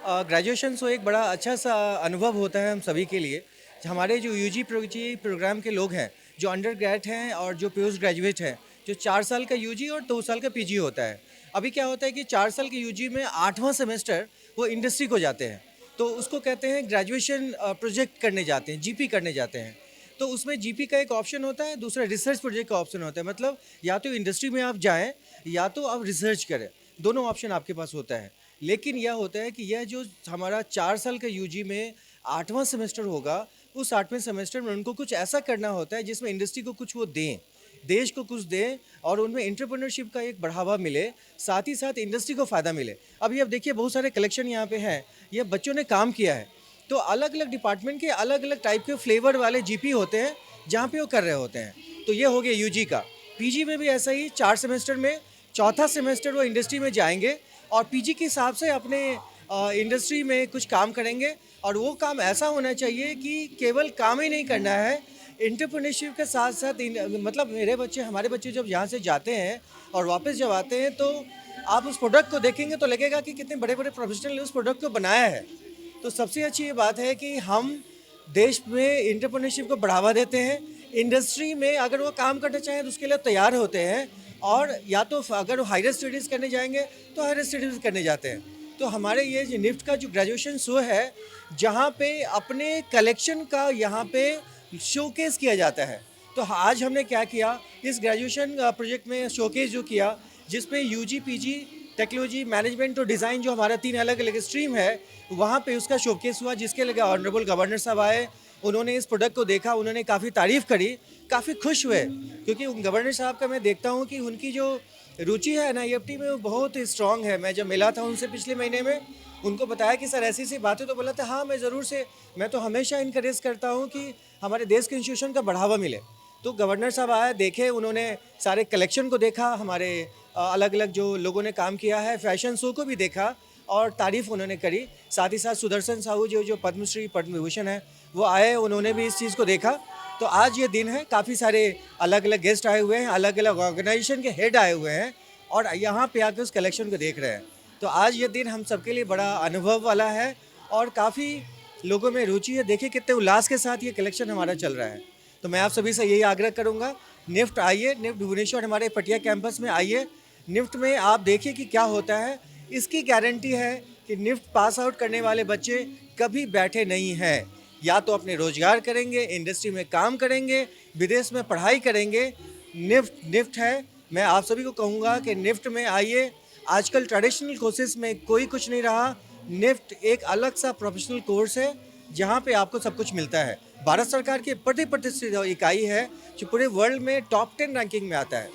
Graduation तो एक बड़ा अच्छा सा अनुभव होता है हम सभी के लिए। हमारे जो यूजी प्रोग्राम के लोग हैं, जो अंडर ग्रेड हैं और जो पोस्ट ग्रेजुएट हैं, जो 4 साल का यूजी और 2 साल का पीजी होता है। अभी क्या होता है कि 4 साल के यूजी में 8वां सेमेस्टर वो इंडस्ट्री को जाते हैं, तो उसको कहते हैं ग्रेजुएशन प्रोजेक्ट करने जाते हैं, जीपी करने जाते हैं। तो उसमें जीपी का एक ऑप्शन होता है, दूसरा रिसर्च प्रोजेक्ट का ऑप्शन होता है। मतलब या तो इंडस्ट्री में आप जाएं या तो आप रिसर्च करें, दोनों ऑप्शन आपके पास होता है। लेकिन यह होता है कि यह जो हमारा 4 साल का यूजी में 8वां सेमेस्टर होगा, उस 8वें सेमेस्टर में उनको कुछ ऐसा करना होता है जिसमें इंडस्ट्री को कुछ वो दें, देश को कुछ दें और उनमें एंटरप्रेन्योरशिप का एक बढ़ावा मिले, साथ ही साथ इंडस्ट्री को फ़ायदा मिले। अभी अब देखिए बहुत सारे कलेक्शन यहाँ पे हैं, ये बच्चों ने काम किया है। तो अलग अलग डिपार्टमेंट के अलग अलग टाइप के फ्लेवर वाले जीपी होते हैं जहाँ पे वो कर रहे होते हैं। तो ये हो गया यूजी का। पीजी में भी ऐसा ही 4 सेमेस्टर में चौथा सेमेस्टर वो इंडस्ट्री में जाएंगे और पीजी के हिसाब से अपने इंडस्ट्री में कुछ काम करेंगे। और वो काम ऐसा होना चाहिए कि केवल काम ही नहीं करना है, एंटरप्रेन्योरशिप के साथ साथ मतलब मेरे बच्चे, हमारे बच्चे जब यहाँ से जाते हैं और वापस जब आते हैं तो आप उस प्रोडक्ट को देखेंगे तो लगेगा कि कितने बड़े बड़े प्रोफेशनल ने उस प्रोडक्ट को बनाया है। तो सबसे अच्छी ये बात है कि हम देश में एंटरप्रेन्योरशिप को बढ़ावा देते हैं। इंडस्ट्री में अगर वो काम करना चाहें तो उसके लिए तैयार होते हैं, और या तो अगर वो हायर स्टडीज़ करने जाएंगे तो हायर स्टडीज़ करने जाते हैं। तो हमारे ये जो निफ्ट का जो ग्रेजुएशन शो है, जहाँ पे अपने कलेक्शन का यहाँ पे शोकेस किया जाता है। तो आज हमने क्या किया, इस ग्रेजुएशन प्रोजेक्ट में शोकेस जो किया, जिसमें यूजी पीजी टेक्नोलॉजी मैनेजमेंट और डिज़ाइन जो हमारा 3 अलग अलग स्ट्रीम है, वहाँ पे उसका शोकेस हुआ, जिसके लिए ऑनरेबल गवर्नर साहब आए। उन्होंने इस प्रोडक्ट को देखा, उन्होंने काफ़ी तारीफ़ करी, काफ़ी खुश हुए। क्योंकि गवर्नर साहब का मैं देखता हूँ कि उनकी जो रुचि है एनआईएफटी में वो बहुत स्ट्रांग है। मैं जब मिला था उनसे पिछले महीने में, उनको बताया कि सर ऐसी बातें, तो बोला था हाँ मैं ज़रूर से, मैं तो हमेशा इनकरेज करता हूँ कि हमारे देश के इंस्टीट्यूशन का बढ़ावा मिले। तो गवर्नर साहब आए, देखे, उन्होंने सारे कलेक्शन को देखा, हमारे अलग अलग जो लोगों ने काम किया है, फैशन शो को भी देखा और तारीफ़ उन्होंने करी। साथ ही साथ सुदर्शन साहू जो पद्मश्री पद्म विभूषण है, वो आए, उन्होंने भी इस चीज़ को देखा। तो आज ये दिन है, काफ़ी सारे अलग अलग गेस्ट आए हुए हैं, अलग अलग ऑर्गेनाइजेशन के हेड आए हुए हैं और यहाँ पे आके उस कलेक्शन को देख रहे हैं। तो आज ये दिन हम सबके लिए बड़ा अनुभव वाला है और काफ़ी लोगों में रुचि है। देखिए कितने उल्लास के साथ ये कलेक्शन हमारा चल रहा है। तो मैं आप सभी से यही आग्रह करूँगा, निफ्ट आइए, निफ्ट भुवनेश्वर हमारे पटिया कैंपस में आइए। निफ्ट में आप देखिए कि क्या होता है। इसकी गारंटी है कि निफ्ट पास आउट करने वाले बच्चे कभी बैठे नहीं हैं, या तो अपने रोजगार करेंगे, इंडस्ट्री में काम करेंगे, विदेश में पढ़ाई करेंगे। निफ्ट है। मैं आप सभी को कहूँगा कि निफ्ट में आइए। आजकल ट्रेडिशनल कोर्सेज में कोई कुछ नहीं रहा। निफ्ट एक अलग सा प्रोफेशनल कोर्स है जहाँ पे आपको सब कुछ मिलता है। भारत सरकार की प्रतिष्ठित इकाई है जो पूरे वर्ल्ड में टॉप 10 रैंकिंग में आता है।